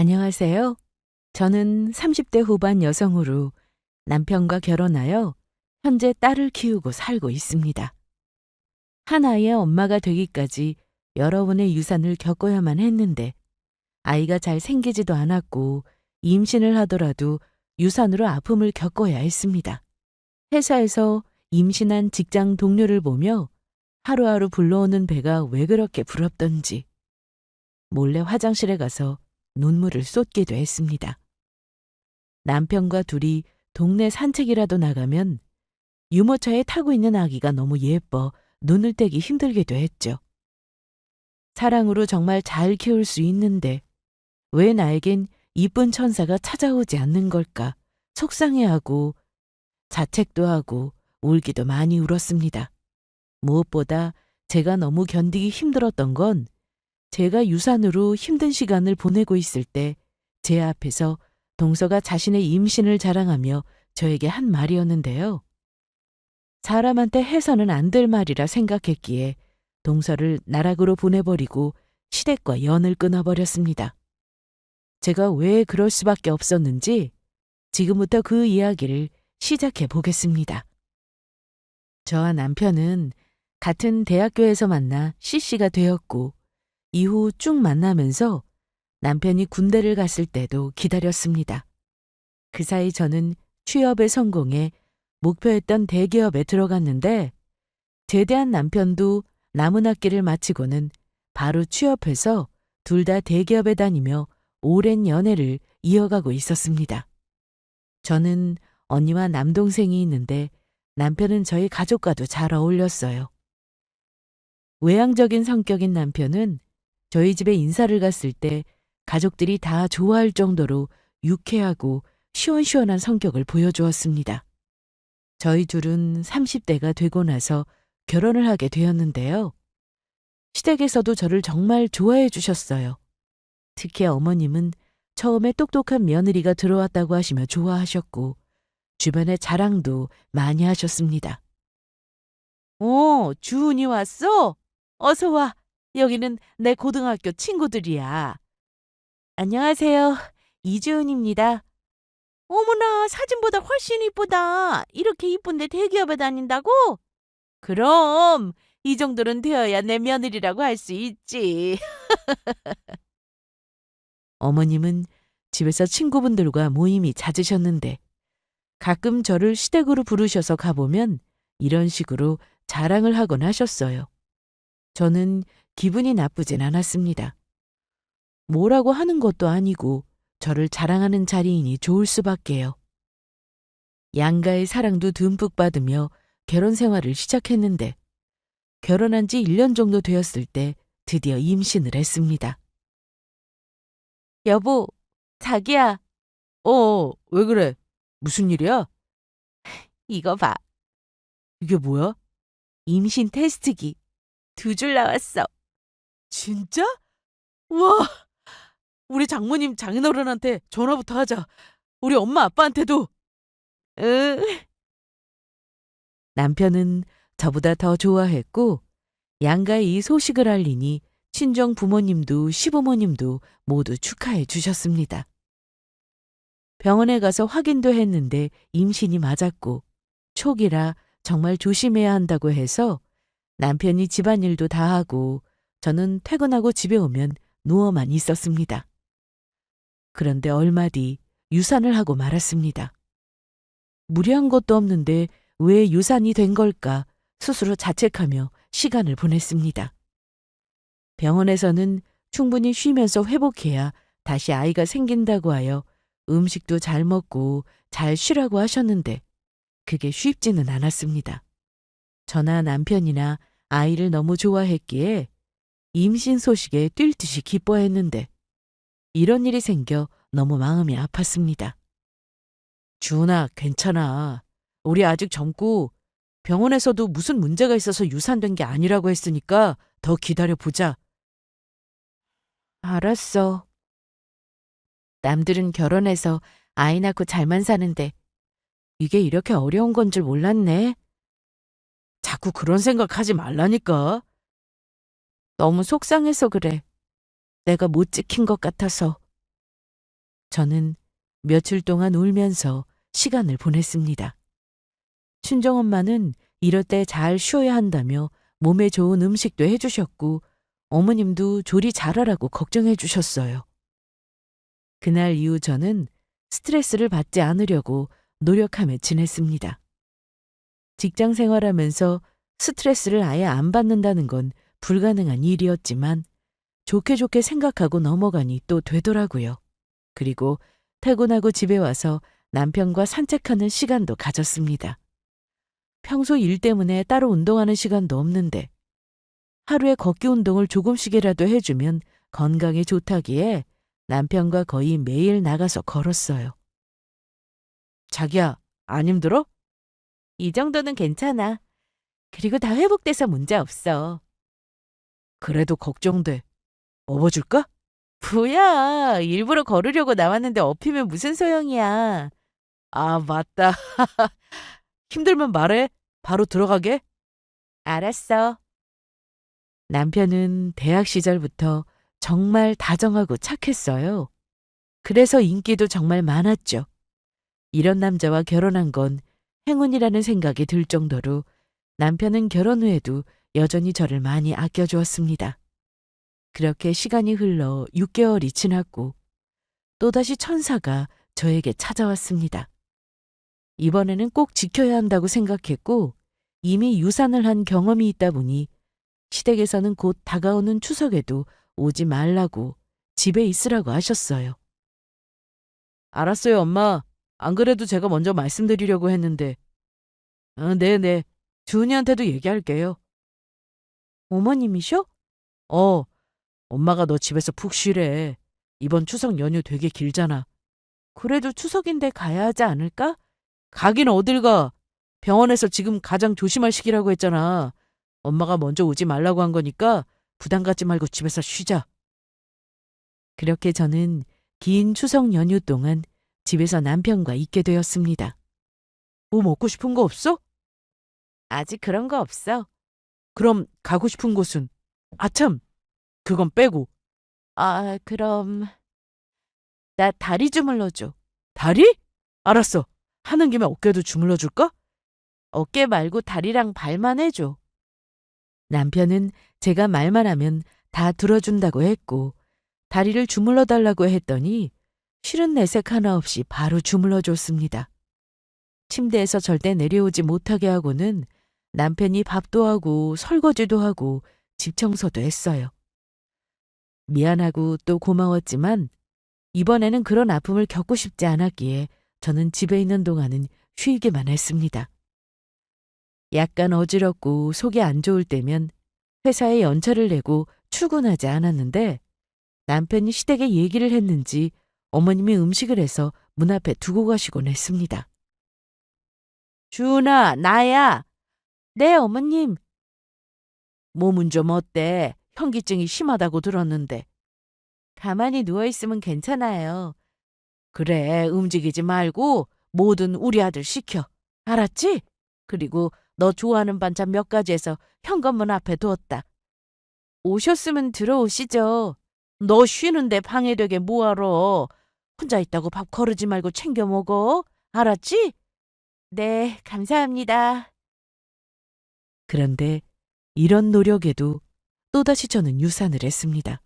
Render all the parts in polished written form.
안녕하세요. 저는 30대 후반 여성으로 남편과 결혼하여 현재 딸을 키우고 살고 있습니다. 한 아이의 엄마가 되기까지 여러 번의 유산을 겪어야만 했는데 아이가 잘 생기지도 않았고 임신을 하더라도 유산으로 아픔을 겪어야 했습니다. 회사에서 임신한 직장 동료를 보며 하루하루 불러오는 배가 왜 그렇게 부럽던지 몰래 화장실에 가서 눈물을 쏟기도 했습니다. 남편과 둘이 동네 산책이라도 나가면 유모차에 타고 있는 아기가 너무 예뻐 눈을 떼기 힘들기도 했죠. 사랑으로 정말 잘 키울 수 있는데 왜 나에겐 이쁜 천사가 찾아오지 않는 걸까 속상해하고 자책도 하고 울기도 많이 울었습니다. 무엇보다 제가 너무 견디기 힘들었던 건 제가 유산으로 힘든 시간을 보내고 있을 때 제 앞에서 동서가 자신의 임신을 자랑하며 저에게 한 말이었는데요. 사람한테 해서는 안 될 말이라 생각했기에 동서를 나락으로 보내버리고 시댁과 연을 끊어버렸습니다. 제가 왜 그럴 수밖에 없었는지 지금부터 그 이야기를 시작해 보겠습니다. 저와 남편은 같은 대학교에서 만나 CC가 되었고 이후 쭉 만나면서 남편이 군대를 갔을 때도 기다렸습니다. 그 사이 저는 취업에 성공해 목표했던 대기업에 들어갔는데 제대한 남편도 남은 학기를 마치고는 바로 취업해서 둘 다 대기업에 다니며 오랜 연애를 이어가고 있었습니다. 저는 언니와 남동생이 있는데 남편은 저희 가족과도 잘 어울렸어요. 외향적인 성격인 남편은 저희 집에 인사를 갔을 때 가족들이 다 좋아할 정도로 유쾌하고 시원시원한 성격을 보여주었습니다. 저희 둘은 30대가 되고 나서 결혼을 하게 되었는데요. 시댁에서도 저를 정말 좋아해 주셨어요. 특히 어머님은 처음에 똑똑한 며느리가 들어왔다고 하시며 좋아하셨고 주변에 자랑도 많이 하셨습니다. 주은이 왔어? 어서 와. 여기는 내 고등학교 친구들이야. 안녕하세요. 이주은입니다. 어머나, 사진보다 훨씬 이쁘다. 이렇게 이쁜데 대기업에 다닌다고? 그럼 이 정도는 되어야 내 며느리라고 할 수 있지. 어머님은 집에서 친구분들과 모임이 잦으셨는데 가끔 저를 시댁으로 부르셔서 가보면 이런 식으로 자랑을 하곤 하셨어요. 저는 기분이 나쁘진 않았습니다. 뭐라고 하는 것도 아니고 저를 자랑하는 자리이니 좋을 수밖에요. 양가의 사랑도 듬뿍 받으며 결혼 생활을 시작했는데 결혼한 지 1년 정도 되었을 때 드디어 임신을 했습니다. 여보, 자기야. 왜 그래? 무슨 일이야? 이거 봐. 이게 뭐야? 임신 테스트기. 2줄 나왔어. 진짜? 우와! 우리 장모님 장인어른한테 전화부터 하자. 우리 엄마 아빠한테도. 응. 남편은 저보다 더 좋아했고 양가에 이 소식을 알리니 친정 부모님도 시부모님도 모두 축하해 주셨습니다. 병원에 가서 확인도 했는데 임신이 맞았고 초기라 정말 조심해야 한다고 해서 남편이 집안일도 다 하고 저는 퇴근하고 집에 오면 누워만 있었습니다. 그런데 얼마 뒤 유산을 하고 말았습니다. 무리한 것도 없는데 왜 유산이 된 걸까 스스로 자책하며 시간을 보냈습니다. 병원에서는 충분히 쉬면서 회복해야 다시 아이가 생긴다고 하여 음식도 잘 먹고 잘 쉬라고 하셨는데 그게 쉽지는 않았습니다. 저나 남편이나 아이를 너무 좋아했기에 임신 소식에 뛸 듯이 기뻐했는데 이런 일이 생겨 너무 마음이 아팠습니다. 주은아, 괜찮아. 우리 아직 젊고 병원에서도 무슨 문제가 있어서 유산된 게 아니라고 했으니까 더 기다려보자. 알았어. 남들은 결혼해서 아이 낳고 잘만 사는데 이게 이렇게 어려운 건 줄 몰랐네. 자꾸 그런 생각하지 말라니까. 너무 속상해서 그래. 내가 못 지킨 것 같아서. 저는 며칠 동안 울면서 시간을 보냈습니다. 친정엄마는 이럴 때 잘 쉬어야 한다며 몸에 좋은 음식도 해주셨고 어머님도 조리 잘하라고 걱정해 주셨어요. 그날 이후 저는 스트레스를 받지 않으려고 노력하며 지냈습니다. 직장 생활하면서 스트레스를 아예 안 받는다는 건 불가능한 일이었지만 좋게 좋게 생각하고 넘어가니 또 되더라고요. 그리고 퇴근하고 집에 와서 남편과 산책하는 시간도 가졌습니다. 평소 일 때문에 따로 운동하는 시간도 없는데 하루에 걷기 운동을 조금씩이라도 해주면 건강에 좋다기에 남편과 거의 매일 나가서 걸었어요. 자기야, 안 힘들어? 이 정도는 괜찮아. 그리고 다 회복돼서 문제 없어. 그래도 걱정돼. 업어줄까? 뭐야, 일부러 걸으려고 나왔는데 업히면 무슨 소용이야. 아, 맞다. 힘들면 말해. 바로 들어가게. 알았어. 남편은 대학 시절부터 정말 다정하고 착했어요. 그래서 인기도 정말 많았죠. 이런 남자와 결혼한 건 행운이라는 생각이 들 정도로 남편은 결혼 후에도 여전히 저를 많이 아껴주었습니다. 그렇게 시간이 흘러 6개월이 지났고 또다시 천사가 저에게 찾아왔습니다. 이번에는 꼭 지켜야 한다고 생각했고 이미 유산을 한 경험이 있다 보니 시댁에서는 곧 다가오는 추석에도 오지 말라고 집에 있으라고 하셨어요. 알았어요, 엄마. 안 그래도 제가 먼저 말씀드리려고 했는데. 네네. 주은이한테도 얘기할게요. 어머님이셔? 어, 엄마가 너 집에서 푹 쉬래. 이번 추석 연휴 되게 길잖아. 그래도 추석인데 가야 하지 않을까? 가긴 어딜 가. 병원에서 지금 가장 조심할 시기라고 했잖아. 엄마가 먼저 오지 말라고 한 거니까 부담 갖지 말고 집에서 쉬자. 그렇게 저는 긴 추석 연휴 동안 집에서 남편과 있게 되었습니다. 뭐 먹고 싶은 거 없어? 아직 그런 거 없어. 그럼 가고 싶은 곳은? 아참, 그건 빼고. 아, 그럼 나 다리 주물러줘. 다리? 알았어. 하는 김에 어깨도 주물러 줄까? 어깨 말고 다리랑 발만 해줘. 남편은 제가 말만 하면 다 들어준다고 했고 다리를 주물러 달라고 했더니 싫은 내색 하나 없이 바로 주물러 줬습니다. 침대에서 절대 내려오지 못하게 하고는 남편이 밥도 하고 설거지도 하고 집 청소도 했어요. 미안하고 또 고마웠지만 이번에는 그런 아픔을 겪고 싶지 않았기에 저는 집에 있는 동안은 쉬기만 했습니다. 약간 어지럽고 속이 안 좋을 때면 회사에 연차를 내고 출근하지 않았는데 남편이 시댁에 얘기를 했는지 어머님이 음식을 해서 문 앞에 두고 가시곤 했습니다. 주은아, 나야. 네, 어머님. 몸은 좀 어때? 현기증이 심하다고 들었는데. 가만히 누워있으면 괜찮아요. 그래, 움직이지 말고 뭐든 우리 아들 시켜. 알았지? 그리고 너 좋아하는 반찬 몇 가지 해서 현관문 앞에 두었다. 오셨으면 들어오시죠. 너 쉬는데 방해되게 뭐하러. 혼자 있다고 밥 거르지 말고 챙겨 먹어. 알았지? 네, 감사합니다. 그런데 이런 노력에도 또다시 저는 유산을 했습니다.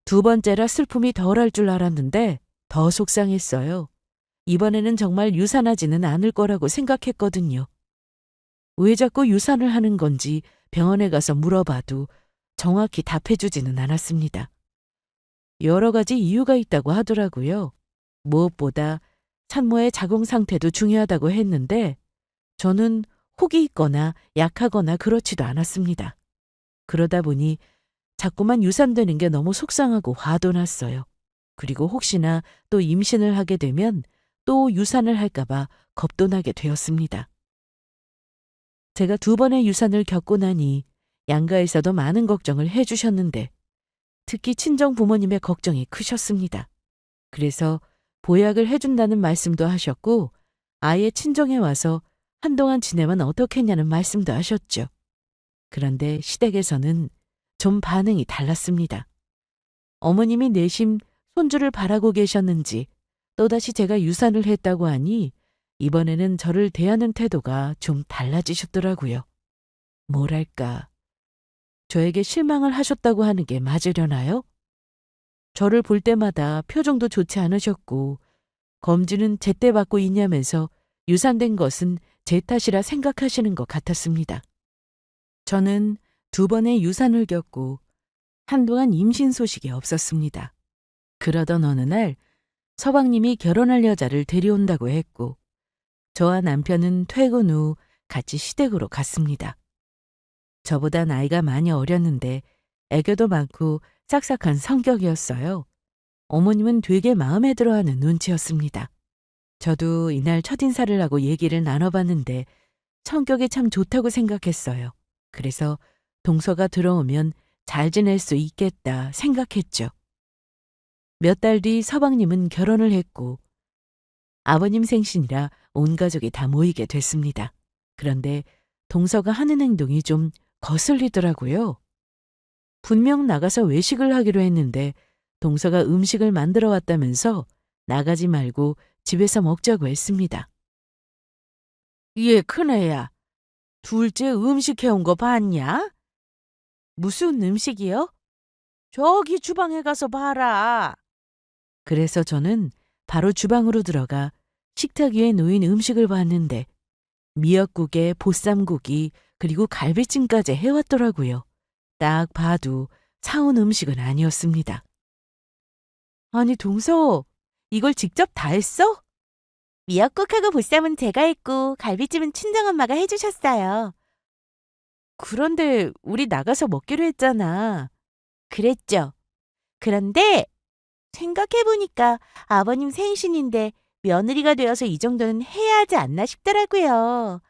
두 번째라 슬픔이 덜할 줄 알았는데 더 속상했어요. 이번에는 정말 유산하지는 않을 거라고 생각했거든요. 왜 자꾸 유산을 하는 건지 병원에 가서 물어봐도 정확히 답해주지는 않았습니다. 여러 가지 이유가 있다고 하더라고요. 무엇보다 산모의 자궁 상태도 중요하다고 했는데 저는 혹이 있거나 약하거나 그렇지도 않았습니다. 그러다 보니 자꾸만 유산되는 게 너무 속상하고 화도 났어요. 그리고 혹시나 또 임신을 하게 되면 또 유산을 할까봐 겁도 나게 되었습니다. 제가 두 번의 유산을 겪고 나니 양가에서도 많은 걱정을 해주셨는데 특히 친정 부모님의 걱정이 크셨습니다. 그래서 보약을 해준다는 말씀도 하셨고 아예 친정에 와서 한동안 지내면 어떻겠냐는 말씀도 하셨죠. 그런데 시댁에서는 좀 반응이 달랐습니다. 어머님이 내심 손주를 바라고 계셨는지 또다시 제가 유산을 했다고 하니 이번에는 저를 대하는 태도가 좀 달라지셨더라고요. 뭐랄까, 저에게 실망을 하셨다고 하는 게 맞으려나요? 저를 볼 때마다 표정도 좋지 않으셨고 검진은 제때 받고 있냐면서 유산된 것은 제 탓이라 생각하시는 것 같았습니다. 저는 2번의 유산을 겪고 한동안 임신 소식이 없었습니다. 그러던 어느 날 서방님이 결혼할 여자를 데려온다고 했고 저와 남편은 퇴근 후 같이 시댁으로 갔습니다. 저보다 나이가 많이 어렸는데 애교도 많고 싹싹한 성격이었어요. 어머님은 되게 마음에 들어하는 눈치였습니다. 저도 이날 첫인사를 하고 얘기를 나눠봤는데 성격이 참 좋다고 생각했어요. 그래서 동서가 들어오면 잘 지낼 수 있겠다 생각했죠. 몇 달 뒤 서방님은 결혼을 했고 아버님 생신이라 온 가족이 다 모이게 됐습니다. 그런데 동서가 하는 행동이 좀 거슬리더라고요. 분명 나가서 외식을 하기로 했는데 동서가 음식을 만들어 왔다면서 나가지 말고 집에서 먹자고 했습니다. 얘 큰애야, 둘째 음식 해온 거 봤냐? 무슨 음식이요? 저기 주방에 가서 봐라. 그래서 저는 바로 주방으로 들어가 식탁 위에 놓인 음식을 봤는데 미역국에 보쌈고기 그리고 갈비찜까지 해왔더라고요. 딱 봐도 사온 음식은 아니었습니다. 아니 동서, 이걸 직접 다 했어? 미역국하고 보쌈은 제가 했고 갈비찜은 친정엄마가 해주셨어요. 그런데 우리 나가서 먹기로 했잖아. 그랬죠. 그런데 생각해보니까 아버님 생신인데 며느리가 되어서 이 정도는 해야 하지 않나 싶더라고요.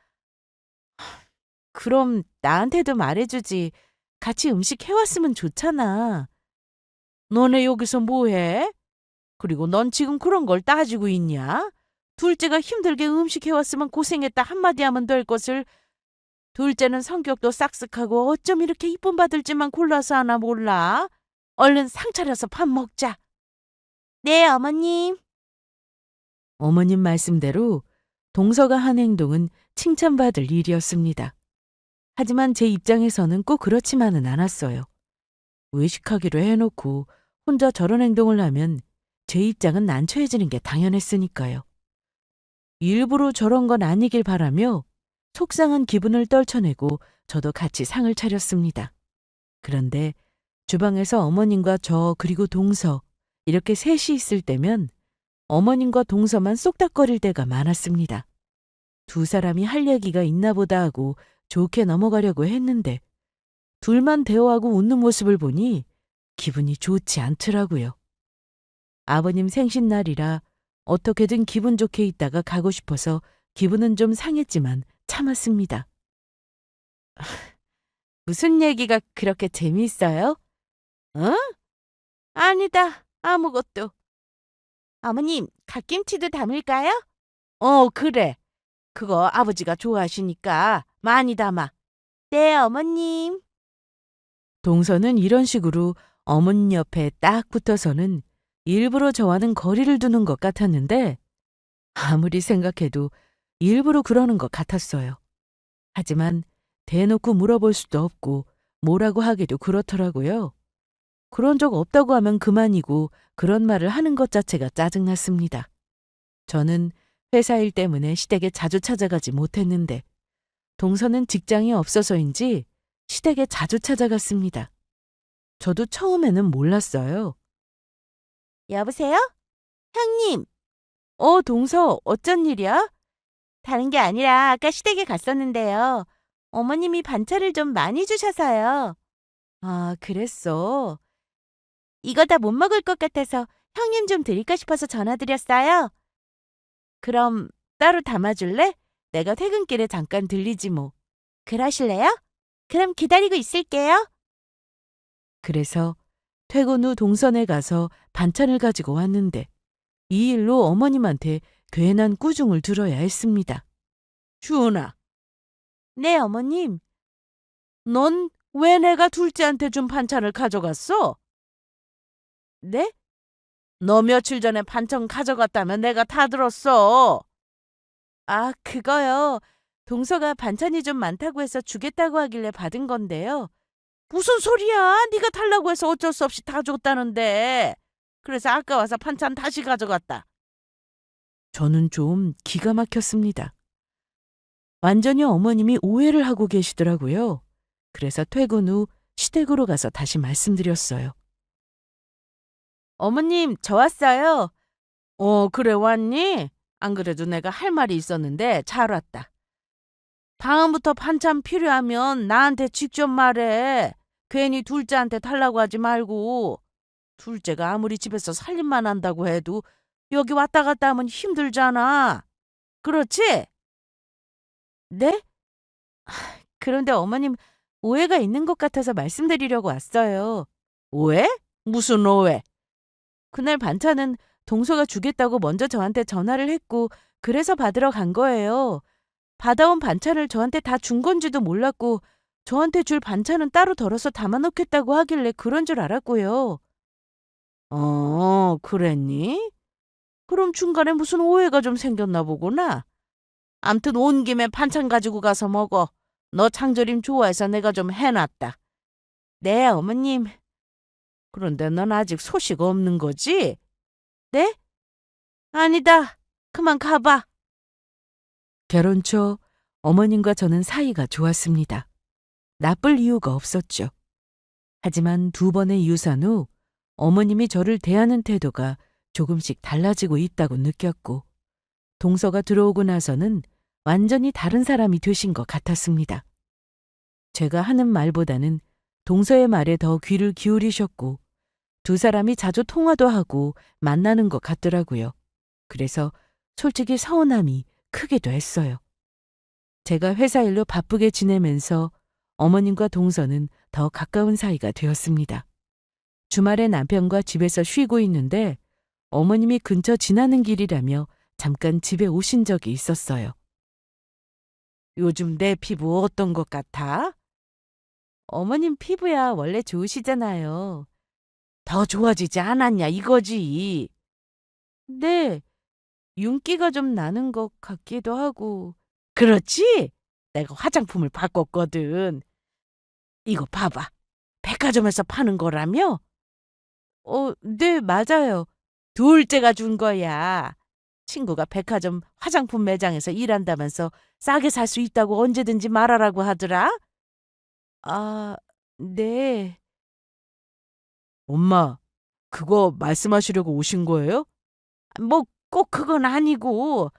그럼 나한테도 말해주지. 같이 음식 해왔으면 좋잖아. 너네 여기서 뭐해? 그리고 넌 지금 그런 걸 따지고 있냐? 둘째가 힘들게 음식 해왔으면 고생했다 한마디 하면 될 것을. 둘째는 성격도 싹싹하고 어쩜 이렇게 이쁨 받을 짓만 골라서 하나 몰라? 얼른 상 차려서 밥 먹자. 네, 어머님. 어머님 말씀대로 동서가 한 행동은 칭찬받을 일이었습니다. 하지만 제 입장에서는 꼭 그렇지만은 않았어요. 외식하기로 해놓고 혼자 저런 행동을 하면 제 입장은 난처해지는 게 당연했으니까요. 일부러 저런 건 아니길 바라며 속상한 기분을 떨쳐내고 저도 같이 상을 차렸습니다. 그런데 주방에서 어머님과 저 그리고 동서 이렇게 셋이 있을 때면 어머님과 동서만 쏙닥거릴 때가 많았습니다. 두 사람이 할 얘기가 있나 보다 하고 좋게 넘어가려고 했는데 둘만 대화하고 웃는 모습을 보니 기분이 좋지 않더라고요. 아버님 생신날이라 어떻게든 기분 좋게 있다가 가고 싶어서 기분은 좀 상했지만 참았습니다. 무슨 얘기가 그렇게 재미있어요? 응? 아니다. 아무것도. 어머님, 갓김치도 담을까요? 그래. 그거 아버지가 좋아하시니까 많이 담아. 네, 어머님. 동서는 이런 식으로 어머니 옆에 딱 붙어서는 일부러 저와는 거리를 두는 것 같았는데 아무리 생각해도 일부러 그러는 것 같았어요. 하지만 대놓고 물어볼 수도 없고 뭐라고 하기도 그렇더라고요. 그런 적 없다고 하면 그만이고 그런 말을 하는 것 자체가 짜증났습니다. 저는 회사 일 때문에 시댁에 자주 찾아가지 못했는데 동서는 직장이 없어서인지 시댁에 자주 찾아갔습니다. 저도 처음에는 몰랐어요. 여보세요? 형님. 동서, 어쩐 일이야? 다른 게 아니라 아까 시댁에 갔었는데요. 어머님이 반찬을 좀 많이 주셔서요. 아, 그랬어. 이거 다 못 먹을 것 같아서 형님 좀 드릴까 싶어서 전화드렸어요. 그럼 따로 담아줄래? 내가 퇴근길에 잠깐 들리지 뭐. 그러실래요? 그럼 기다리고 있을게요. 그래서 퇴근 후 동선에 가서 반찬을 가지고 왔는데 이 일로 어머님한테 괜한 꾸중을 들어야 했습니다. 주은아. 네, 어머님. 넌 왜 내가 둘째한테 준 반찬을 가져갔어? 네? 너 며칠 전에 반찬 가져갔다면 내가 다 들었어. 아, 그거요. 동서가 반찬이 좀 많다고 해서 주겠다고 하길래 받은 건데요. 무슨 소리야? 네가 달라고 해서 어쩔 수 없이 다 줬다는데. 그래서 아까워서 반찬 다시 가져갔다. 저는 좀 기가 막혔습니다. 완전히 어머님이 오해를 하고 계시더라고요. 그래서 퇴근 후 시댁으로 가서 다시 말씀드렸어요. 어머님, 저 왔어요. 그래 왔니? 안 그래도 내가 할 말이 있었는데 잘 왔다. 다음부터 반찬 필요하면 나한테 직접 말해. 괜히 둘째한테 달라고 하지 말고. 둘째가 아무리 집에서 살림만 한다고 해도 여기 왔다 갔다 하면 힘들잖아. 그렇지? 네? 그런데 어머님 오해가 있는 것 같아서 말씀드리려고 왔어요. 오해? 무슨 오해? 그날 반찬은 동서가 주겠다고 먼저 저한테 전화를 했고 그래서 받으러 간 거예요. 받아온 반찬을 저한테 다 준 건지도 몰랐고 저한테 줄 반찬은 따로 덜어서 담아놓겠다고 하길래 그런 줄 알았고요. 그랬니? 그럼 중간에 무슨 오해가 좀 생겼나 보구나. 암튼 온 김에 반찬 가지고 가서 먹어. 너 장조림 좋아해서 내가 좀 해놨다. 네, 어머님. 그런데 넌 아직 소식 없는 거지? 네? 아니다. 그만 가봐. 결혼 초 어머님과 저는 사이가 좋았습니다. 나쁠 이유가 없었죠. 하지만 두 번의 유산 후 어머님이 저를 대하는 태도가 조금씩 달라지고 있다고 느꼈고 동서가 들어오고 나서는 완전히 다른 사람이 되신 것 같았습니다. 제가 하는 말보다는 동서의 말에 더 귀를 기울이셨고 두 사람이 자주 통화도 하고 만나는 것 같더라고요. 그래서 솔직히 서운함이 크기도 했어요. 제가 회사 일로 바쁘게 지내면서 어머님과 동서는 더 가까운 사이가 되었습니다. 주말에 남편과 집에서 쉬고 있는데 어머님이 근처 지나는 길이라며 잠깐 집에 오신 적이 있었어요. 요즘 내 피부 어떤 것 같아? 어머님 피부야 원래 좋으시잖아요. 더 좋아지지 않았냐 이거지. 네, 윤기가 좀 나는 것 같기도 하고. 그렇지? 내가 화장품을 바꿨거든. 이거 봐봐. 백화점에서 파는 거라며? 네, 맞아요. 둘째가 준 거야. 친구가 백화점 화장품 매장에서 일한다면서 싸게 살 수 있다고 언제든지 말하라고 하더라. 아, 네. 엄마, 그거 말씀하시려고 오신 거예요? 뭐 꼭 그건 아니고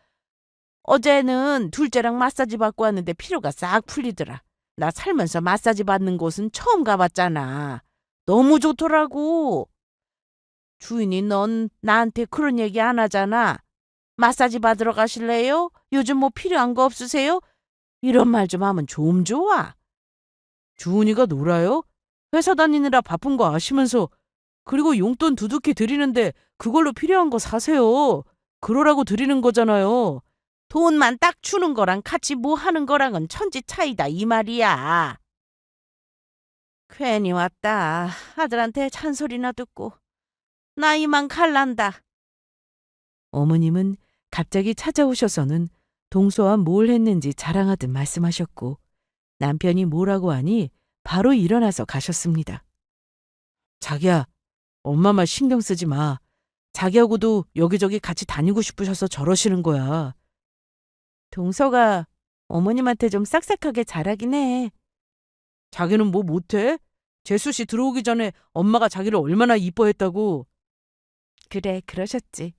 어제는 둘째랑 마사지 받고 왔는데 피로가 싹 풀리더라. 나 살면서 마사지 받는 곳은 처음 가봤잖아. 너무 좋더라고. 주인이 넌 나한테 그런 얘기 안 하잖아. 마사지 받으러 가실래요? 요즘 뭐 필요한 거 없으세요? 이런 말 좀 하면 좀 좋아. 주은이가 놀아요? 회사 다니느라 바쁜 거 아시면서 그리고 용돈 두둑히 드리는데 그걸로 필요한 거 사세요. 그러라고 드리는 거잖아요. 돈만 딱 주는 거랑 같이 뭐 하는 거랑은 천지 차이다 이 말이야. 괜히 왔다. 아들한테 잔소리나 듣고. 나 이만 갈란다. 어머님은 갑자기 찾아오셔서는 동서와 뭘 했는지 자랑하듯 말씀하셨고 남편이 뭐라고 하니 바로 일어나서 가셨습니다. 자기야, 엄마 말 신경 쓰지 마. 자기하고도 여기저기 같이 다니고 싶으셔서 저러시는 거야. 동서가 어머님한테 좀 싹싹하게 잘하긴 해. 자기는 뭐 못해? 재수 씨 들어오기 전에 엄마가 자기를 얼마나 이뻐했다고. 그래, 그러셨지.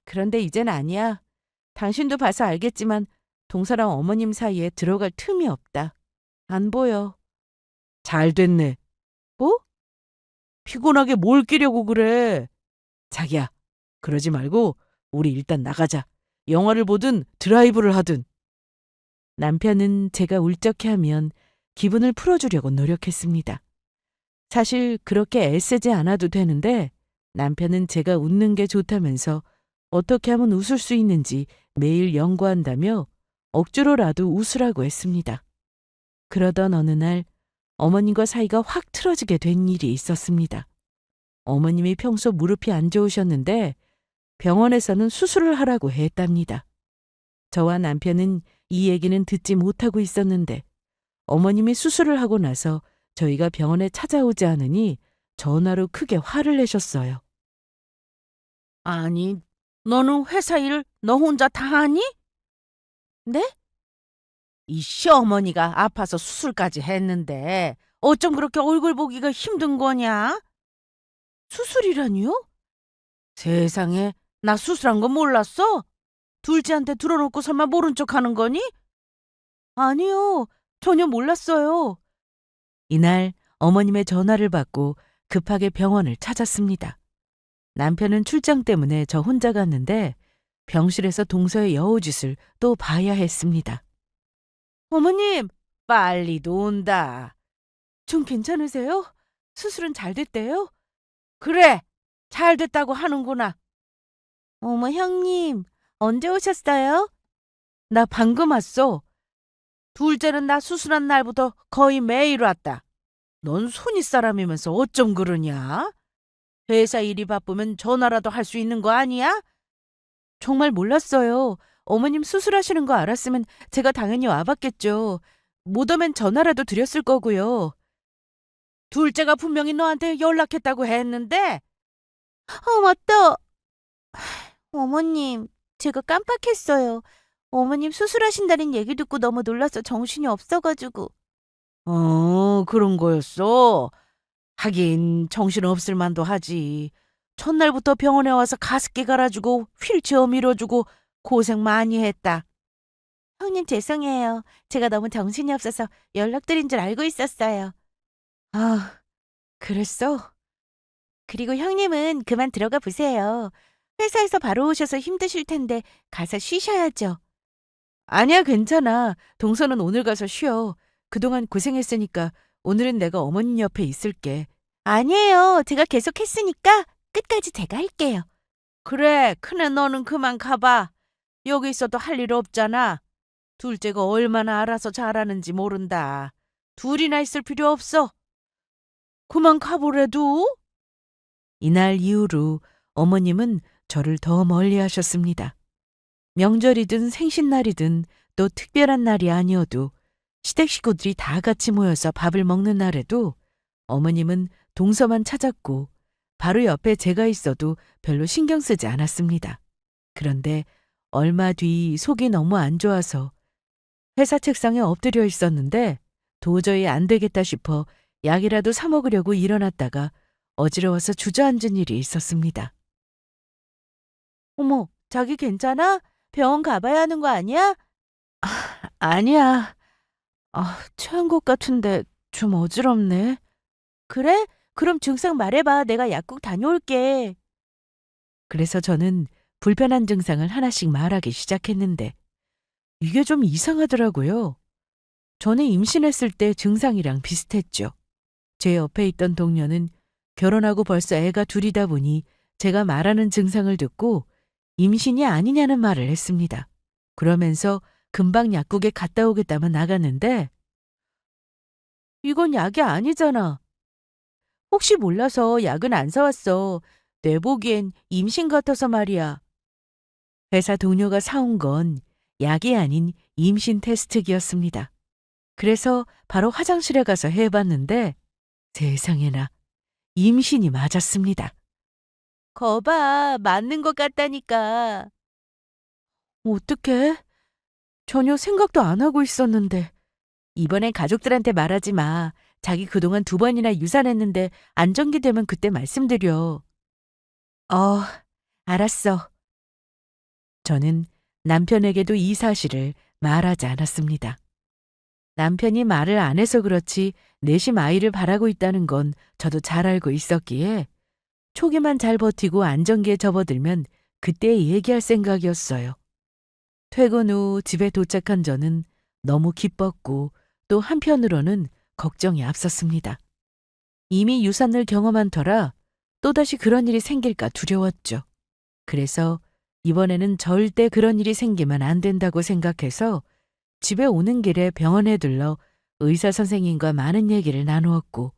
그런데 이젠 아니야. 당신도 봐서 알겠지만 동서랑 어머님 사이에 들어갈 틈이 없다. 안 보여. 잘 됐네. 뭐? 피곤하게 뭘 끼려고 그래. 자기야, 그러지 말고 우리 일단 나가자. 영화를 보든 드라이브를 하든. 남편은 제가 울적해하면 기분을 풀어주려고 노력했습니다. 사실 그렇게 애쓰지 않아도 되는데 남편은 제가 웃는 게 좋다면서 어떻게 하면 웃을 수 있는지 매일 연구한다며 억지로라도 웃으라고 했습니다. 그러던 어느 날 어머님과 사이가 확 틀어지게 된 일이 있었습니다. 어머님이 평소 무릎이 안 좋으셨는데 병원에서는 수술을 하라고 했답니다. 저와 남편은 이 얘기는 듣지 못하고 있었는데 어머님이 수술을 하고 나서 저희가 병원에 찾아오지 않으니 전화로 크게 화를 내셨어요. 아니, 너는 회사 일 너 혼자 다 하니? 네? 이 시어머니가 아파서 수술까지 했는데 어쩜 그렇게 얼굴 보기가 힘든 거냐? 수술이라니요? 세상에, 나 수술한 거 몰랐어? 둘째한테 들어놓고 설마 모른 척 하는 거니? 아니요, 전혀 몰랐어요. 이날 어머님의 전화를 받고 급하게 병원을 찾았습니다. 남편은 출장 때문에 저 혼자 갔는데 병실에서 동서의 여우짓을 또 봐야 했습니다. 어머님, 빨리도 온다. 좀 괜찮으세요? 수술은 잘 됐대요? 그래, 잘 됐다고 하는구나. 어머, 형님, 언제 오셨어요? 나 방금 왔어. 둘째는 나 수술한 날부터 거의 매일 왔다. 넌 손윗 사람이면서 어쩜 그러냐? 회사 일이 바쁘면 전화라도 할 수 있는 거 아니야? 정말 몰랐어요. 어머님 수술하시는 거 알았으면 제가 당연히 와봤겠죠. 못 오면 전화라도 드렸을 거고요. 둘째가 분명히 너한테 연락했다고 했는데. 맞다. 어머님, 제가 깜빡했어요. 어머님 수술하신다는 얘기 듣고 너무 놀라서 정신이 없어가지고. 그런 거였어. 하긴 정신없을 만도 하지. 첫날부터 병원에 와서 가습기 갈아주고 휠체어 밀어주고 고생 많이 했다. 형님 죄송해요. 제가 너무 정신이 없어서 연락드린 줄 알고 있었어요. 아, 그랬어? 그리고 형님은 그만 들어가 보세요. 회사에서 바로 오셔서 힘드실 텐데 가서 쉬셔야죠. 아니야, 괜찮아. 동서는 오늘 가서 쉬어. 그동안 고생했으니까 오늘은 내가 어머님 옆에 있을게. 아니에요. 제가 계속 했으니까 끝까지 제가 할게요. 그래, 큰애 너는 그만 가봐. 여기 있어도 할 일 없잖아. 둘째가 얼마나 알아서 잘하는지 모른다. 둘이나 있을 필요 없어. 그만 가보래도? 이날 이후로 어머님은 저를 더 멀리 하셨습니다. 명절이든 생신날이든 또 특별한 날이 아니어도 시댁 식구들이 다 같이 모여서 밥을 먹는 날에도 어머님은 동서만 찾았고 바로 옆에 제가 있어도 별로 신경 쓰지 않았습니다. 그런데 얼마 뒤 속이 너무 안 좋아서 회사 책상에 엎드려 있었는데 도저히 안 되겠다 싶어 약이라도 사 먹으려고 일어났다가 어지러워서 주저앉은 일이 있었습니다. 어머, 자기 괜찮아? 병원 가봐야 하는 거 아니야? 아니야. 체한 것 같은데 좀 어지럽네. 그래? 그럼 증상 말해봐. 내가 약국 다녀올게. 그래서 저는 불편한 증상을 하나씩 말하기 시작했는데 이게 좀 이상하더라고요. 전에 임신했을 때 증상이랑 비슷했죠. 제 옆에 있던 동료는 결혼하고 벌써 애가 둘이다 보니 제가 말하는 증상을 듣고 임신이 아니냐는 말을 했습니다. 그러면서 금방 약국에 갔다 오겠다면 나갔는데 이건 약이 아니잖아. 혹시 몰라서 약은 안 사왔어. 내 보기엔 임신 같아서 말이야. 회사 동료가 사온 건 약이 아닌 임신 테스트기였습니다. 그래서 바로 화장실에 가서 해봤는데 세상에나 임신이 맞았습니다. 거봐, 맞는 것 같다니까. 어떡해? 전혀 생각도 안 하고 있었는데. 이번엔 가족들한테 말하지 마. 자기 그동안 2번이나 유산했는데 안정기 되면 그때 말씀드려. 어, 알았어. 저는 남편에게도 이 사실을 말하지 않았습니다. 남편이 말을 안 해서 그렇지 내심 아이를 바라고 있다는 건 저도 잘 알고 있었기에 초기만 잘 버티고 안정기에 접어들면 그때 얘기할 생각이었어요. 퇴근 후 집에 도착한 저는 너무 기뻤고 또 한편으로는 걱정이 앞섰습니다. 이미 유산을 경험한 터라 또다시 그런 일이 생길까 두려웠죠. 그래서 이번에는 절대 그런 일이 생기면 안 된다고 생각해서 집에 오는 길에 병원에 들러 의사 선생님과 많은 얘기를 나누었고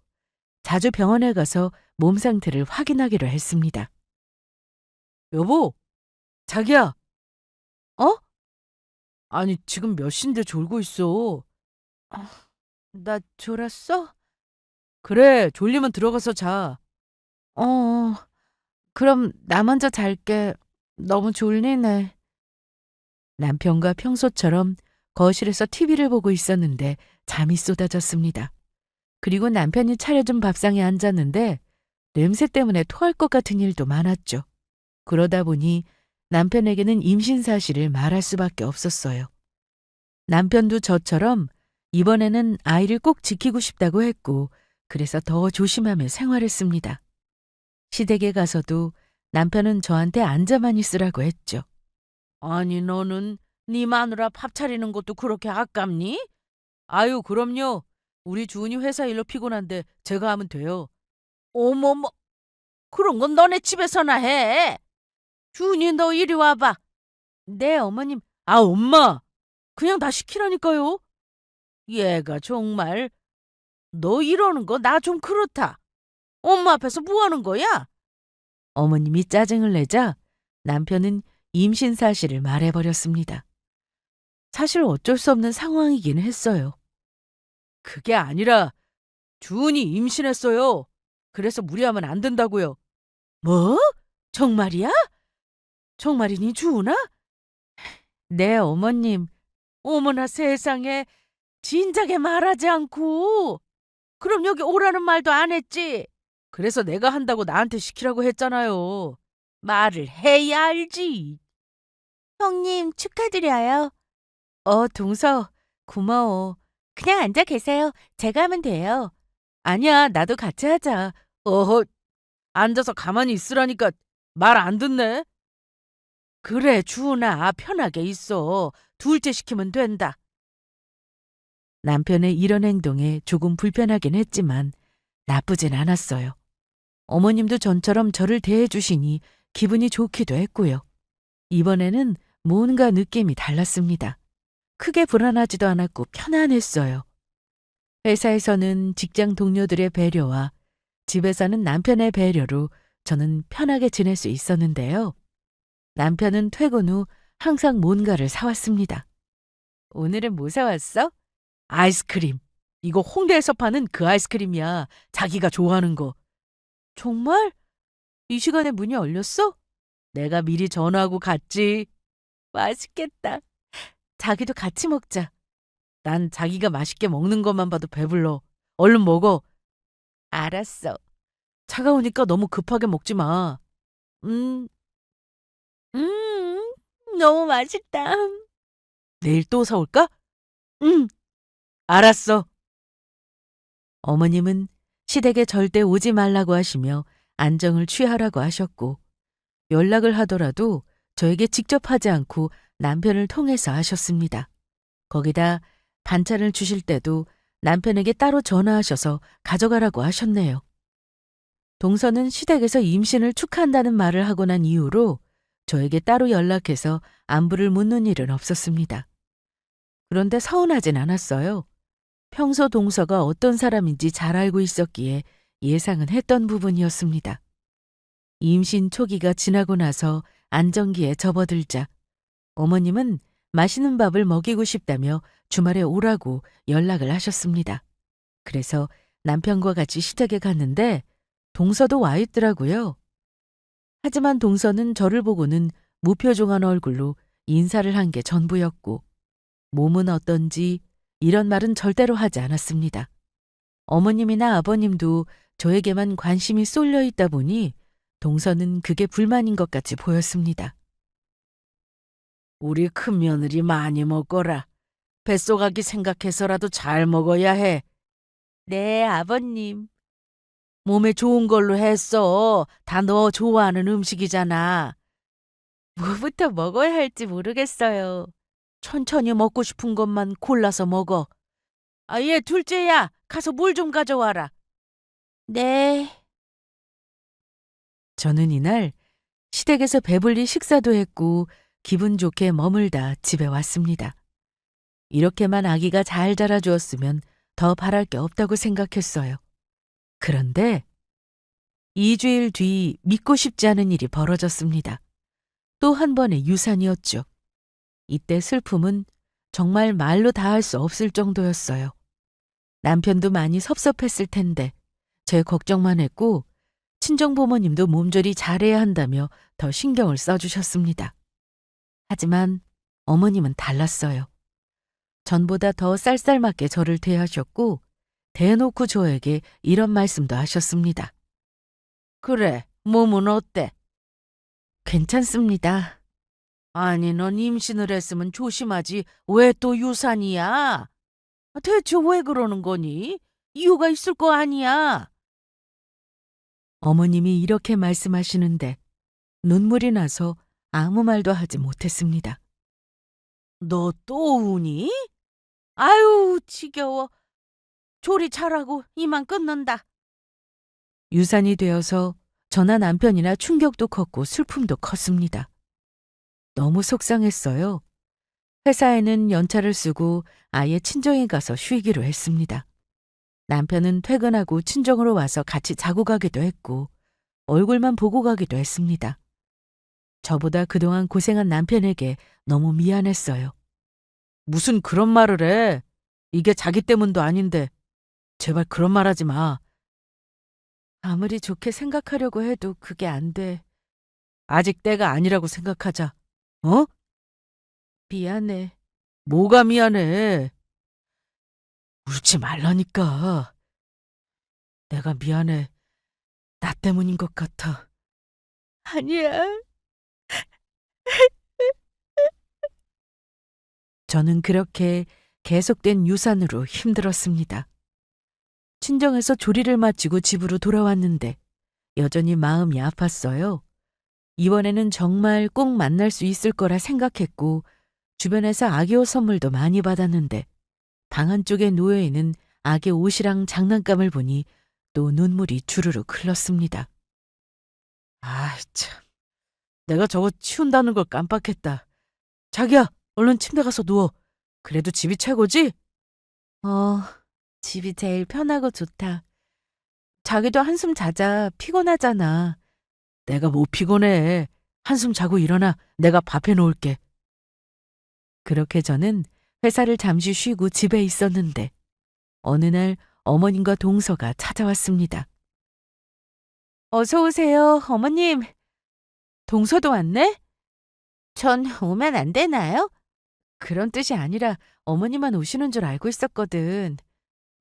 자주 병원에 가서 몸 상태를 확인하기로 했습니다. 여보, 자기야. 어? 아니, 지금 몇 시인데 졸고 있어. 나 졸았어? 그래, 졸리면 들어가서 자. 그럼 나 먼저 잘게. 너무 졸리네. 남편과 평소처럼 거실에서 TV를 보고 있었는데 잠이 쏟아졌습니다. 그리고 남편이 차려준 밥상에 앉았는데 냄새 때문에 토할 것 같은 일도 많았죠. 그러다 보니 남편에게는 임신 사실을 말할 수밖에 없었어요. 남편도 저처럼 이번에는 아이를 꼭 지키고 싶다고 했고 그래서 더 조심하며 생활했습니다. 시댁에 가서도 남편은 저한테 앉아만 있으라고 했죠. 아니, 너는 네 마누라 밥 차리는 것도 그렇게 아깝니? 아유, 그럼요. 우리 주은이 회사 일로 피곤한데 제가 하면 돼요. 어머머, 그런 건 너네 집에서나 해. 준이, 너 이리 와봐. 네, 어머님. 아, 엄마! 그냥 다 시키라니까요. 얘가 정말 너 이러는 거 나 좀 그렇다. 엄마 앞에서 뭐 하는 거야? 어머님이 짜증을 내자 남편은 임신 사실을 말해버렸습니다. 사실 어쩔 수 없는 상황이긴 했어요. 그게 아니라 주은이 임신했어요. 그래서 무리하면 안 된다고요. 뭐? 정말이야? 정말이니 주은아? 네, 어머님. 어머나 세상에, 진작에 말하지 않고. 그럼 여기 오라는 말도 안 했지? 그래서 내가 한다고 나한테 시키라고 했잖아요. 말을 해야 알지. 형님, 축하드려요. 동서, 고마워. 그냥 앉아 계세요. 제가 하면 돼요. 아니야, 나도 같이 하자. 어허, 앉아서 가만히 있으라니까 말 안 듣네. 그래, 주은아, 편하게 있어. 둘째 시키면 된다. 남편의 이런 행동에 조금 불편하긴 했지만 나쁘진 않았어요. 어머님도 전처럼 저를 대해주시니 기분이 좋기도 했고요. 이번에는 뭔가 느낌이 달랐습니다. 크게 불안하지도 않았고 편안했어요. 회사에서는 직장 동료들의 배려와 집에서는 남편의 배려로 저는 편하게 지낼 수 있었는데요. 남편은 퇴근 후 항상 뭔가를 사왔습니다. 오늘은 뭐 사왔어? 아이스크림. 이거 홍대에서 파는 그 아이스크림이야. 자기가 좋아하는 거. 정말? 이 시간에 문이 열렸어? 내가 미리 전화하고 갔지. 맛있겠다. 자기도 같이 먹자. 난 자기가 맛있게 먹는 것만 봐도 배불러. 얼른 먹어. 알았어. 차가우니까 너무 급하게 먹지 마. 음, 너무 맛있다. 내일 또 사올까? 응, 알았어. 어머님은 시댁에 절대 오지 말라고 하시며 안정을 취하라고 하셨고 연락을 하더라도 저에게 직접 하지 않고 남편을 통해서 하셨습니다. 거기다 반찬을 주실 때도 남편에게 따로 전화하셔서 가져가라고 하셨네요. 동서는 시댁에서 임신을 축하한다는 말을 하고 난 이후로 저에게 따로 연락해서 안부를 묻는 일은 없었습니다. 그런데 서운하진 않았어요. 평소 동서가 어떤 사람인지 잘 알고 있었기에 예상은 했던 부분이었습니다. 임신 초기가 지나고 나서 안정기에 접어들자 어머님은 맛있는 밥을 먹이고 싶다며 주말에 오라고 연락을 하셨습니다. 그래서 남편과 같이 시댁에 갔는데 동서도 와 있더라고요. 하지만 동서는 저를 보고는 무표정한 얼굴로 인사를 한 게 전부였고 몸은 어떤지 이런 말은 절대로 하지 않았습니다. 어머님이나 아버님도 저에게만 관심이 쏠려 있다 보니 동서는 그게 불만인 것 같이 보였습니다. 우리 큰며느리 많이 먹거라. 뱃속아기 생각해서라도 잘 먹어야 해. 네, 아버님. 몸에 좋은 걸로 했어. 다 너 좋아하는 음식이잖아. 뭐부터 먹어야 할지 모르겠어요. 천천히 먹고 싶은 것만 골라서 먹어. 아, 얘 둘째야. 가서 물 좀 가져와라. 네. 저는 이날 시댁에서 배불리 식사도 했고 기분 좋게 머물다 집에 왔습니다. 이렇게만 아기가 잘 자라주었으면 더 바랄 게 없다고 생각했어요. 그런데 2주일 뒤 믿고 싶지 않은 일이 벌어졌습니다. 또 한 번의 유산이었죠. 이때 슬픔은 정말 말로 다 할 수 없을 정도였어요. 남편도 많이 섭섭했을 텐데 제 걱정만 했고 친정 부모님도 몸조리 잘해야 한다며 더 신경을 써주셨습니다. 하지만 어머님은 달랐어요. 전보다 더 쌀쌀맞게 저를 대하셨고 대놓고 저에게 이런 말씀도 하셨습니다. 그래, 몸은 어때? 괜찮습니다. 아니, 넌 임신을 했으면 조심하지. 왜 또 유산이야? 대체 왜 그러는 거니? 이유가 있을 거 아니야. 어머님이 이렇게 말씀하시는데 눈물이 나서 아무 말도 하지 못했습니다. 너 또 우니? 아유, 지겨워. 조리 잘하고 이만 끊는다. 유산이 되어서 저나 남편이나 충격도 컸고 슬픔도 컸습니다. 너무 속상했어요. 회사에는 연차를 쓰고 아예 친정에 가서 쉬기로 했습니다. 남편은 퇴근하고 친정으로 와서 같이 자고 가기도 했고 얼굴만 보고 가기도 했습니다. 저보다 그동안 고생한 남편에게 너무 미안했어요. 무슨 그런 말을 해. 이게 자기 때문도 아닌데. 제발 그런 말 하지 마. 아무리 좋게 생각하려고 해도 그게 안 돼. 아직 때가 아니라고 생각하자. 어? 미안해. 뭐가 미안해. 울지 말라니까. 내가 미안해. 나 때문인 것 같아. 아니야. 저는 그렇게 계속된 유산으로 힘들었습니다. 친정에서 조리를 마치고 집으로 돌아왔는데 여전히 마음이 아팠어요. 이번에는 정말 꼭 만날 수 있을 거라 생각했고 주변에서 아기 옷 선물도 많이 받았는데 방 한쪽에 놓여있는 아기 옷이랑 장난감을 보니 또 눈물이 주르륵 흘렀습니다. 아이 참, 내가 저거 치운다는 걸 깜빡했다. 자기야, 얼른 침대 가서 누워. 그래도 집이 최고지? 집이 제일 편하고 좋다. 자기도 한숨 자자. 피곤하잖아. 내가 뭐 피곤해. 한숨 자고 일어나. 내가 밥 해놓을게. 그렇게 저는 회사를 잠시 쉬고 집에 있었는데 어느 날 어머님과 동서가 찾아왔습니다. 어서 오세요, 어머님. 동서도 왔네? 전 오면 안 되나요? 그런 뜻이 아니라 어머니만 오시는 줄 알고 있었거든.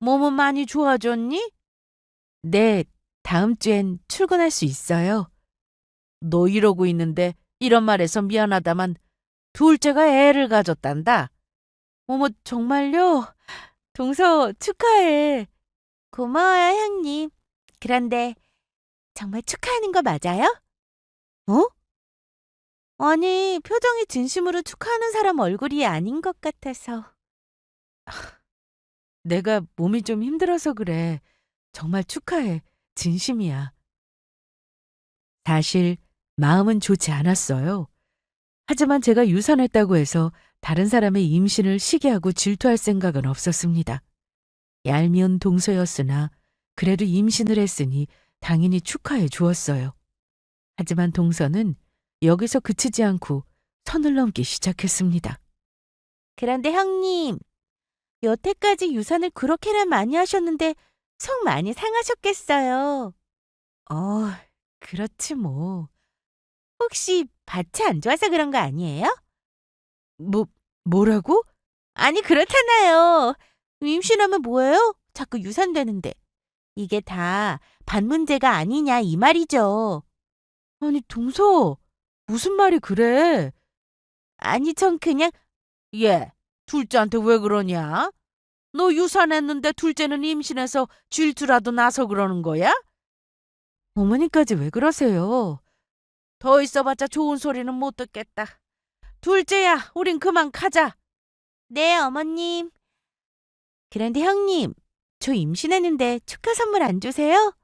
몸은 많이 좋아졌니? 네, 다음 주엔 출근할 수 있어요. 너 이러고 있는데 이런 말해서 미안하다만 둘째가 애를 가졌단다. 어머, 정말요? 동서 축하해. 고마워요, 형님. 그런데 정말 축하하는 거 맞아요? 어? 아니, 표정이 진심으로 축하하는 사람 얼굴이 아닌 것 같아서. 내가 몸이 좀 힘들어서 그래. 정말 축하해. 진심이야. 사실 마음은 좋지 않았어요. 하지만 제가 유산했다고 해서 다른 사람의 임신을 시기하고 질투할 생각은 없었습니다. 얄미운 동서였으나 그래도 임신을 했으니 당연히 축하해 주었어요. 하지만 동서는 여기서 그치지 않고 선을 넘기 시작했습니다. 그런데 형님, 여태까지 유산을 그렇게나 많이 하셨는데 속 많이 상하셨겠어요. 그렇지 뭐. 혹시 밭이 안 좋아서 그런 거 아니에요? 뭐라고? 아니, 그렇잖아요. 임신하면 뭐예요? 자꾸 유산되는데. 이게 다 밭 문제가 아니냐 이 말이죠. 아니, 동서, 무슨 말이 그래? 아니, 전 그냥 얘, 둘째한테 왜 그러냐? 너 유산했는데 둘째는 임신해서 질투라도 나서 그러는 거야? 어머니까지 왜 그러세요? 더 있어봤자 좋은 소리는 못 듣겠다. 둘째야, 우린 그만 가자. 네, 어머님. 그런데 형님, 저 임신했는데 축하 선물 안 주세요?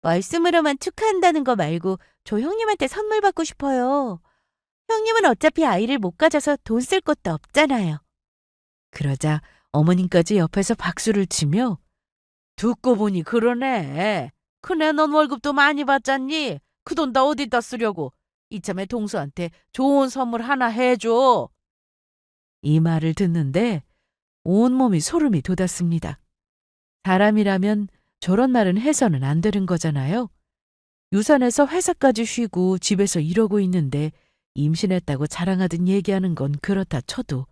말씀으로만 축하한다는 거 말고 저 형님한테 선물 받고 싶어요. 형님은 어차피 아이를 못 가져서 돈 쓸 것도 없잖아요. 그러자 어머님까지 옆에서 박수를 치며 듣고 보니 그러네. 그네 넌 월급도 많이 받잖니? 그 돈 다 어디다 쓰려고? 이참에 동서한테 좋은 선물 하나 해줘. 이 말을 듣는데 온몸이 소름이 돋았습니다. 사람이라면 저런 말은 해서는 안 되는 거잖아요. 유산에서 회사까지 쉬고 집에서 이러고 있는데 임신했다고 자랑하듯 얘기하는 건 그렇다 쳐도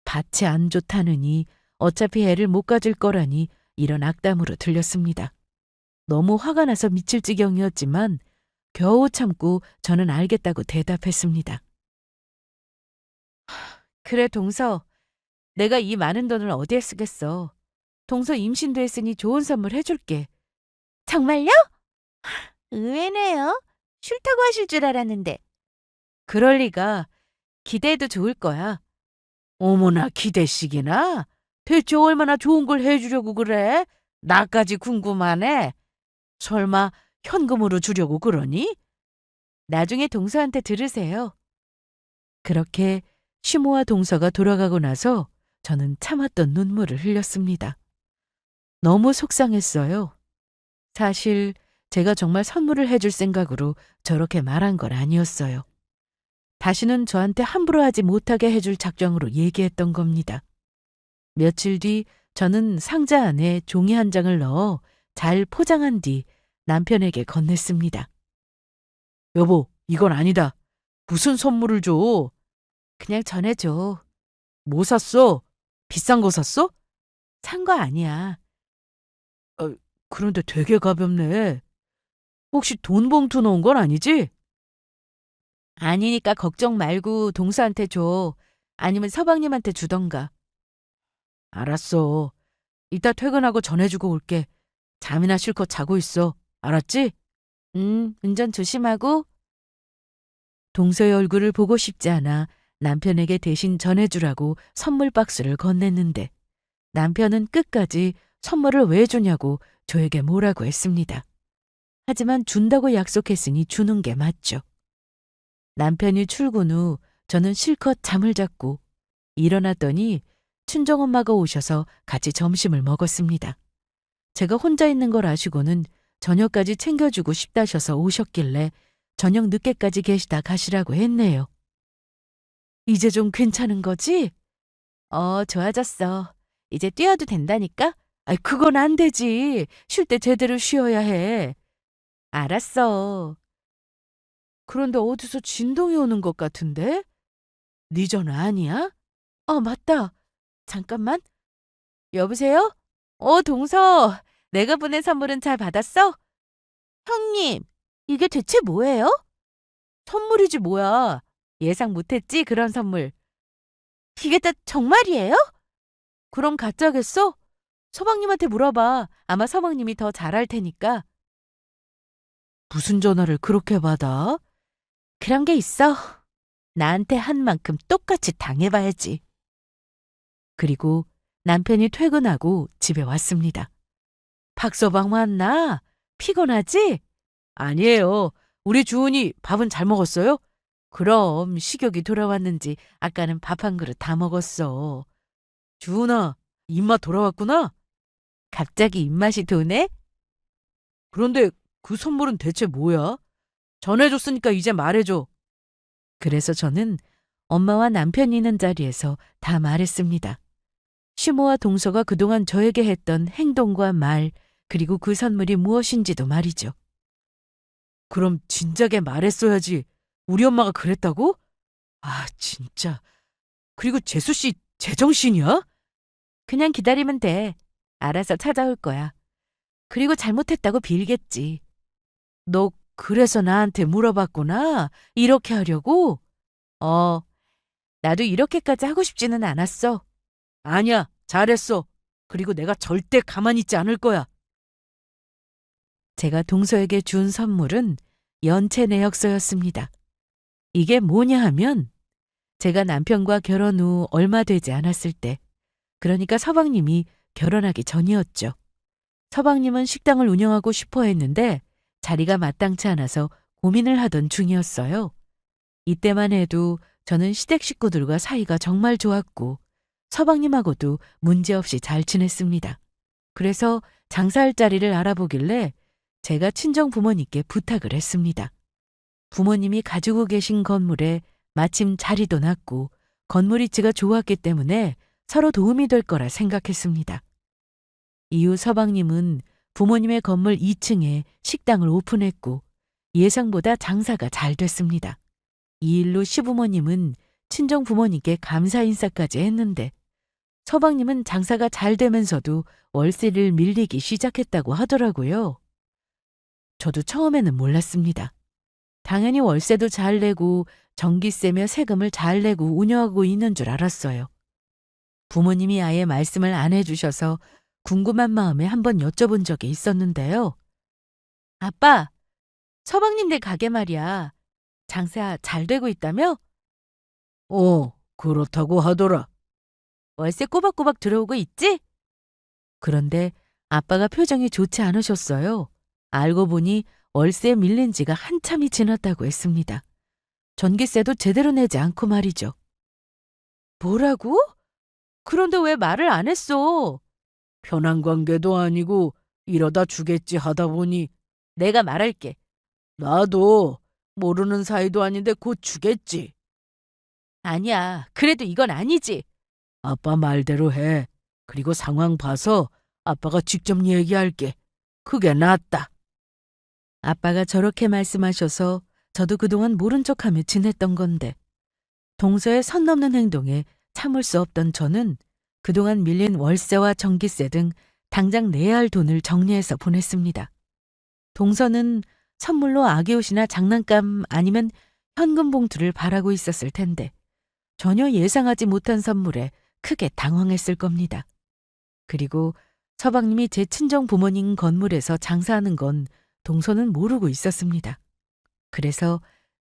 밭이 안 좋다느니 어차피 애를 못 가질 거라니 이런 악담으로 들렸습니다. 너무 화가 나서 미칠 지경이었지만 겨우 참고 저는 알겠다고 대답했습니다. 그래 동서, 내가 이 많은 돈을 어디에 쓰겠어. 동서 임신도 했으니 좋은 선물 해줄게. 정말요? 의외네요. 싫다고 하실 줄 알았는데. 그럴 리가. 기대해도 좋을 거야. 어머나 기대식이나? 대체 얼마나 좋은 걸 해주려고 그래? 나까지 궁금하네. 설마 현금으로 주려고 그러니? 나중에 동서한테 들으세요. 그렇게 시모와 동서가 돌아가고 나서 저는 참았던 눈물을 흘렸습니다. 너무 속상했어요. 사실 제가 정말 선물을 해줄 생각으로 저렇게 말한 건 아니었어요. 다시는 저한테 함부로 하지 못하게 해줄 작정으로 얘기했던 겁니다. 며칠 뒤 저는 상자 안에 종이 한 장을 넣어 잘 포장한 뒤 남편에게 건넸습니다. 여보, 이건 아니다. 무슨 선물을 줘? 그냥 전해줘. 뭐 샀어? 비싼 거 샀어? 산 거 아니야. 그런데 되게 가볍네. 혹시 돈 봉투 넣은 건 아니지? 아니니까 걱정 말고 동서한테 줘. 아니면 서방님한테 주던가. 알았어. 이따 퇴근하고 전해주고 올게. 잠이나 실컷 자고 있어. 알았지? 운전 조심하고. 동서의 얼굴을 보고 싶지 않아 남편에게 대신 전해주라고 선물 박스를 건넸는데 남편은 끝까지 선물을 왜 주냐고 저에게 뭐라고 했습니다. 하지만 준다고 약속했으니 주는 게 맞죠. 남편이 출근 후 저는 실컷 잠을 잤고 일어났더니 친정엄마가 오셔서 같이 점심을 먹었습니다. 제가 혼자 있는 걸 아시고는 저녁까지 챙겨주고 싶다셔서 오셨길래 저녁 늦게까지 계시다 가시라고 했네요. 이제 좀 괜찮은 거지? 좋아졌어. 이제 뛰어도 된다니까? 그건 안 되지. 쉴 때 제대로 쉬어야 해. 알았어. 그런데 어디서 진동이 오는 것 같은데? 네 전화 아니야? 맞다. 잠깐만. 여보세요? 동서. 내가 보낸 선물은 잘 받았어? 형님, 이게 대체 뭐예요? 선물이지 뭐야. 예상 못했지 그런 선물. 이게 다 정말이에요? 그럼 가짜겠어? 서방님한테 물어봐. 아마 서방님이 더 잘할 테니까. 무슨 전화를 그렇게 받아? 그런 게 있어. 나한테 한 만큼 똑같이 당해봐야지. 그리고 남편이 퇴근하고 집에 왔습니다. 박서방 왔나? 피곤하지? 아니에요. 우리 주은이 밥은 잘 먹었어요? 그럼 식욕이 돌아왔는지 아까는 밥 한 그릇 다 먹었어. 주은아, 입맛 돌아왔구나? 갑자기 입맛이 도네? 그런데 그 선물은 대체 뭐야? 전해줬으니까 이제 말해줘. 그래서 저는 엄마와 남편이 있는 자리에서 다 말했습니다. 시모와 동서가 그동안 저에게 했던 행동과 말, 그리고 그 선물이 무엇인지도 말이죠. 그럼 진작에 말했어야지. 우리 엄마가 그랬다고? 진짜. 그리고 재수 씨 제정신이야? 그냥 기다리면 돼. 알아서 찾아올 거야. 그리고 잘못했다고 빌겠지. 너 그래서 나한테 물어봤구나. 이렇게 하려고? 나도 이렇게까지 하고 싶지는 않았어. 아니야, 잘했어. 그리고 내가 절대 가만히 있지 않을 거야. 제가 동서에게 준 선물은 연체 내역서였습니다. 이게 뭐냐 하면 제가 남편과 결혼 후 얼마 되지 않았을 때, 그러니까 서방님이 결혼하기 전이었죠. 서방님은 식당을 운영하고 싶어 했는데 자리가 마땅치 않아서 고민을 하던 중이었어요. 이때만 해도 저는 시댁 식구들과 사이가 정말 좋았고 서방님하고도 문제없이 잘 지냈습니다. 그래서 장사할 자리를 알아보길래 제가 친정 부모님께 부탁을 했습니다. 부모님이 가지고 계신 건물에 마침 자리도 났고 건물 위치가 좋았기 때문에 서로 도움이 될 거라 생각했습니다. 이후 서방님은 부모님의 건물 2층에 식당을 오픈했고 예상보다 장사가 잘 됐습니다. 이 일로 시부모님은 친정 부모님께 감사 인사까지 했는데 서방님은 장사가 잘 되면서도 월세를 밀리기 시작했다고 하더라고요. 저도 처음에는 몰랐습니다. 당연히 월세도 잘 내고 전기세며 세금을 잘 내고 운영하고 있는 줄 알았어요. 부모님이 아예 말씀을 안 해주셔서 궁금한 마음에 한번 여쭤본 적이 있었는데요. 아빠, 서방님네 가게 말이야. 장사 잘 되고 있다며? 그렇다고 하더라. 월세 꼬박꼬박 들어오고 있지? 그런데 아빠가 표정이 좋지 않으셨어요. 알고 보니 월세 밀린 지가 한참이 지났다고 했습니다. 전기세도 제대로 내지 않고 말이죠. 뭐라고? 그런데 왜 말을 안 했어? 편한 관계도 아니고 이러다 주겠지 하다 보니 내가 말할게. 나도 모르는 사이도 아닌데 곧 주겠지. 아니야. 그래도 이건 아니지. 아빠 말대로 해. 그리고 상황 봐서 아빠가 직접 얘기할게. 그게 낫다. 아빠가 저렇게 말씀하셔서 저도 그동안 모른 척하며 지냈던 건데 동서의 선 넘는 행동에 참을 수 없던 저는 그동안 밀린 월세와 전기세 등 당장 내야 할 돈을 정리해서 보냈습니다. 동서는 선물로 아기옷이나 장난감 아니면 현금 봉투를 바라고 있었을 텐데 전혀 예상하지 못한 선물에 크게 당황했을 겁니다. 그리고 서방님이 제 친정 부모님 건물에서 장사하는 건 동서는 모르고 있었습니다. 그래서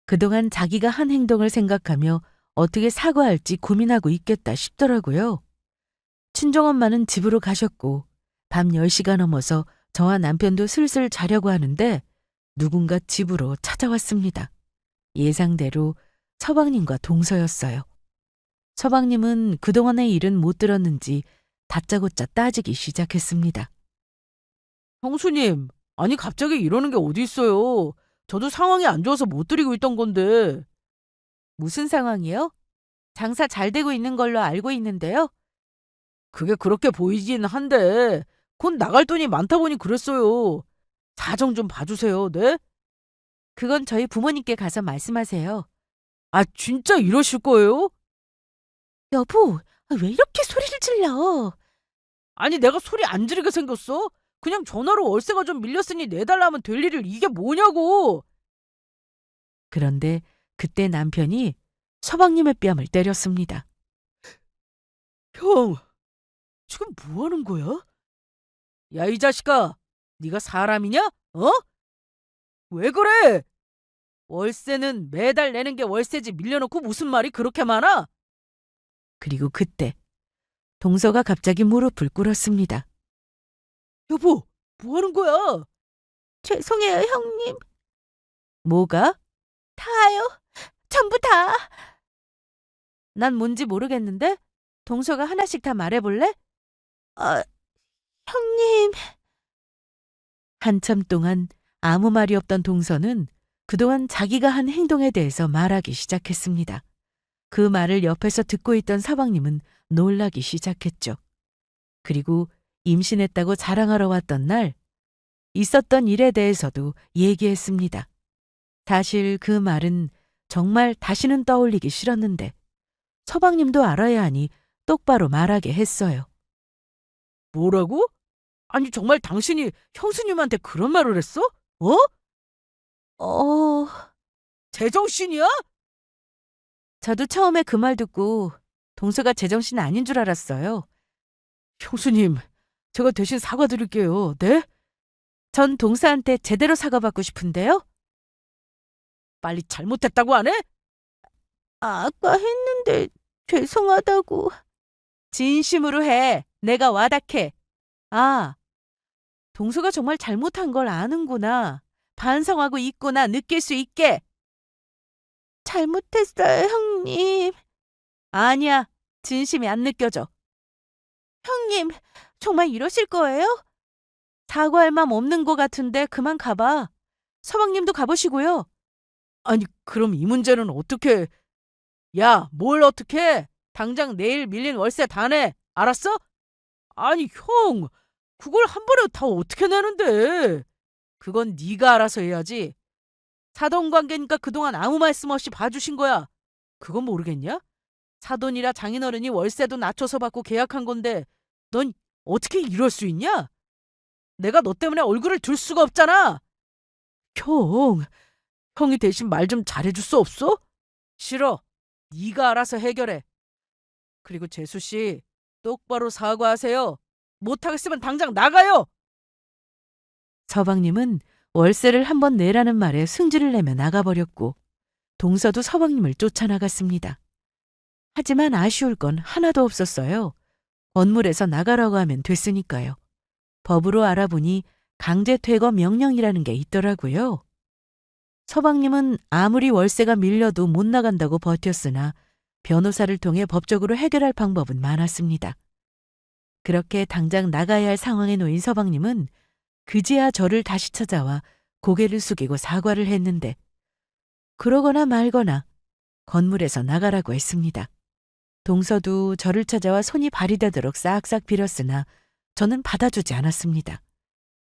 그동안 자기가 한 행동을 생각하며 어떻게 사과할지 고민하고 있겠다 싶더라고요. 친정엄마는 집으로 가셨고 밤 10시가 넘어서 저와 남편도 슬슬 자려고 하는데 누군가 집으로 찾아왔습니다. 예상대로 서방님과 동서였어요. 서방님은 그동안의 일은 못 들었는지 다짜고짜 따지기 시작했습니다. 형수님, 아니 갑자기 이러는 게 어디 있어요. 저도 상황이 안 좋아서 못 드리고 있던 건데. 무슨 상황이요? 장사 잘 되고 있는 걸로 알고 있는데요. 그게 그렇게 보이긴 한데 곧 나갈 돈이 많다 보니 그랬어요. 사정 좀 봐주세요, 네? 그건 저희 부모님께 가서 말씀하세요. 아, 진짜 이러실 거예요? 여보, 왜 이렇게 소리를 질러? 아니, 내가 소리 안 지르게 생겼어? 그냥 전화로 월세가 좀 밀렸으니 내달라 하면 될 일을 이게 뭐냐고! 그런데 그때 남편이 서방님의 뺨을 때렸습니다. 형, 지금 뭐 하는 거야? 야, 이 자식아, 네가 사람이냐? 어? 왜 그래? 월세는 매달 내는 게 월세지 밀려놓고 무슨 말이 그렇게 많아? 그리고 그때 동서가 갑자기 무릎을 꿇었습니다. 여보, 뭐 하는 거야? 죄송해요, 형님. 뭐가? 다요. 전부 다. 난 뭔지 모르겠는데? 동서가 하나씩 다 말해볼래? 형님. 한참 동안 아무 말이 없던 동서는 그동안 자기가 한 행동에 대해서 말하기 시작했습니다. 그 말을 옆에서 듣고 있던 서방님은 놀라기 시작했죠. 그리고 임신했다고 자랑하러 왔던 날 있었던 일에 대해서도 얘기했습니다. 사실 그 말은 정말 다시는 떠올리기 싫었는데 서방님도 알아야 하니 똑바로 말하게 했어요. 뭐라고? 아니, 정말 당신이 형수님한테 그런 말을 했어? 제정신이야? 저도 처음에 그 말 듣고 동서가 제정신 아닌 줄 알았어요. 형수님, 제가 대신 사과드릴게요. 네? 전 동서한테 제대로 사과받고 싶은데요. 빨리 잘못했다고 안 해? 아까 했는데 죄송하다고. 진심으로 해. 내가 와닿게. 아, 동서가 정말 잘못한 걸 아는구나. 반성하고 있구나. 느낄 수 있게. 잘못했어요, 형님. 아니야. 진심이 안 느껴져. 형님, 정말 이러실 거예요? 사과할 맘 없는 것 같은데 그만 가봐. 서방님도 가보시고요. 아니, 그럼 이 문제는 어떻게... 야, 뭘 어떻게? 당장 내일 밀린 월세 다 내. 알았어? 아니, 형, 그걸 한 번에 다 어떻게 내는데? 그건 네가 알아서 해야지. 사돈관계니까 그동안 아무 말씀 없이 봐주신 거야. 그건 모르겠냐? 사돈이라 장인어른이 월세도 낮춰서 받고 계약한 건데 넌 어떻게 이럴 수 있냐? 내가 너 때문에 얼굴을 들 수가 없잖아. 형, 형이 대신 말 좀 잘해줄 수 없어? 싫어. 네가 알아서 해결해. 그리고 재수 씨, 똑바로 사과하세요. 못하겠으면 당장 나가요. 서방님은 월세를 한번 내라는 말에 승질을 내며 나가버렸고 동서도 서방님을 쫓아나갔습니다. 하지만 아쉬울 건 하나도 없었어요. 건물에서 나가라고 하면 됐으니까요. 법으로 알아보니 강제 퇴거 명령이라는 게 있더라고요. 서방님은 아무리 월세가 밀려도 못 나간다고 버텼으나 변호사를 통해 법적으로 해결할 방법은 많았습니다. 그렇게 당장 나가야 할 상황에 놓인 서방님은 그제야 저를 다시 찾아와 고개를 숙이고 사과를 했는데 그러거나 말거나 건물에서 나가라고 했습니다. 동서도 저를 찾아와 손이 발이 되도록 싹싹 빌었으나 저는 받아주지 않았습니다.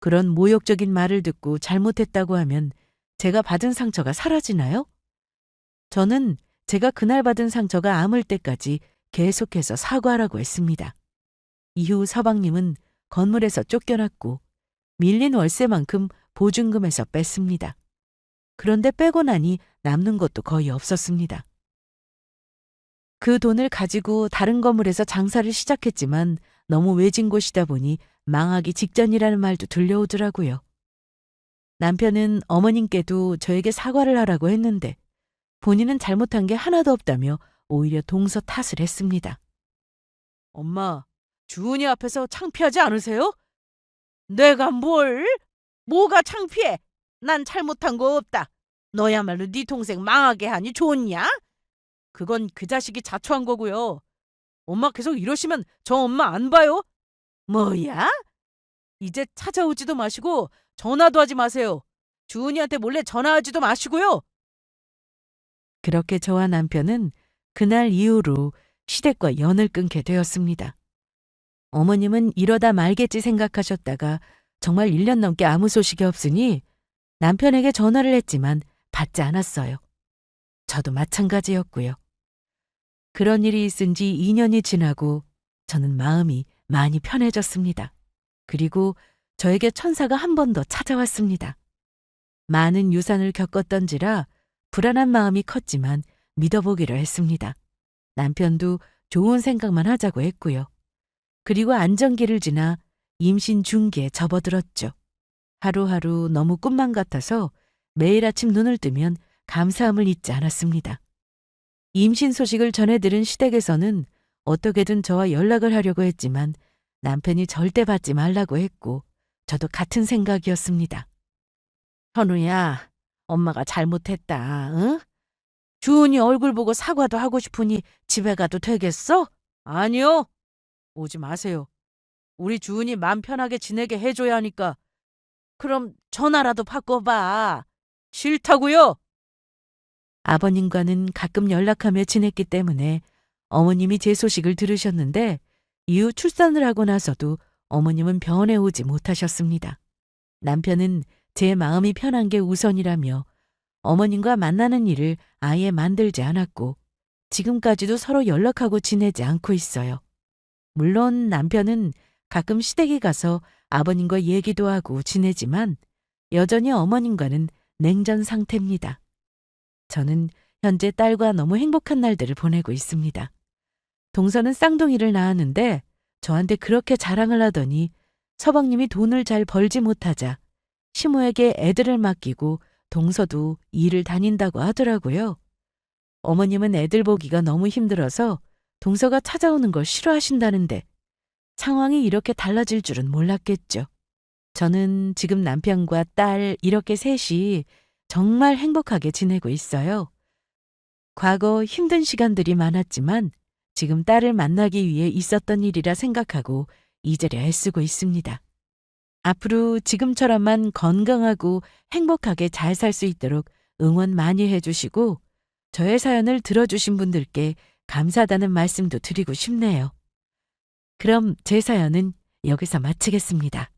그런 모욕적인 말을 듣고 잘못했다고 하면 제가 받은 상처가 사라지나요? 저는 제가 그날 받은 상처가 아물 때까지 계속해서 사과하라고 했습니다. 이후 서방님은 건물에서 쫓겨났고 밀린 월세만큼 보증금에서 뺐습니다. 그런데 빼고 나니 남는 것도 거의 없었습니다. 그 돈을 가지고 다른 건물에서 장사를 시작했지만 너무 외진 곳이다 보니 망하기 직전이라는 말도 들려오더라고요. 남편은 어머님께도 저에게 사과를 하라고 했는데 본인은 잘못한 게 하나도 없다며 오히려 동서 탓을 했습니다. 엄마, 주은이 앞에서 창피하지 않으세요? 내가 뭘? 뭐가 창피해? 난 잘못한 거 없다. 너야말로 네 동생 망하게 하니 좋냐? 그건 그 자식이 자초한 거고요. 엄마 계속 이러시면 저 엄마 안 봐요? 뭐야? 이제 찾아오지도 마시고 전화도 하지 마세요. 주은이한테 몰래 전화하지도 마시고요. 그렇게 저와 남편은 그날 이후로 시댁과 연을 끊게 되었습니다. 어머님은 이러다 말겠지 생각하셨다가 정말 1년 넘게 아무 소식이 없으니 남편에게 전화를 했지만 받지 않았어요. 저도 마찬가지였고요. 그런 일이 있은 지 2년이 지나고 저는 마음이 많이 편해졌습니다. 그리고 저에게 천사가 한 번 더 찾아왔습니다. 많은 유산을 겪었던지라 불안한 마음이 컸지만 믿어보기로 했습니다. 남편도 좋은 생각만 하자고 했고요. 그리고 안정기를 지나 임신 중기에 접어들었죠. 하루하루 너무 꿈만 같아서 매일 아침 눈을 뜨면 감사함을 잊지 않았습니다. 임신 소식을 전해들은 시댁에서는 어떻게든 저와 연락을 하려고 했지만 남편이 절대 받지 말라고 했고 저도 같은 생각이었습니다. 현우야, 엄마가 잘못했다, 응? 주은이 얼굴 보고 사과도 하고 싶으니 집에 가도 되겠어? 아니요. 오지 마세요. 우리 주은이 맘 편하게 지내게 해줘야 하니까. 그럼 전화라도 바꿔봐. 싫다고요? 아버님과는 가끔 연락하며 지냈기 때문에 어머님이 제 소식을 들으셨는데 이후 출산을 하고 나서도 어머님은 병원에 오지 못하셨습니다. 남편은 제 마음이 편한 게 우선이라며 어머님과 만나는 일을 아예 만들지 않았고 지금까지도 서로 연락하고 지내지 않고 있어요. 물론 남편은 가끔 시댁에 가서 아버님과 얘기도 하고 지내지만 여전히 어머님과는 냉전 상태입니다. 저는 현재 딸과 너무 행복한 날들을 보내고 있습니다. 동서는 쌍둥이를 낳았는데 저한테 그렇게 자랑을 하더니 서방님이 돈을 잘 벌지 못하자 시모에게 애들을 맡기고 동서도 일을 다닌다고 하더라고요. 어머님은 애들 보기가 너무 힘들어서 동서가 찾아오는 걸 싫어하신다는데 상황이 이렇게 달라질 줄은 몰랐겠죠. 저는 지금 남편과 딸 이렇게 셋이 정말 행복하게 지내고 있어요. 과거 힘든 시간들이 많았지만 지금 딸을 만나기 위해 있었던 일이라 생각하고 잊으려 애쓰고 있습니다. 앞으로 지금처럼만 건강하고 행복하게 잘 살 수 있도록 응원 많이 해주시고 저의 사연을 들어주신 분들께 감사하다는 말씀도 드리고 싶네요. 그럼 제 사연은 여기서 마치겠습니다.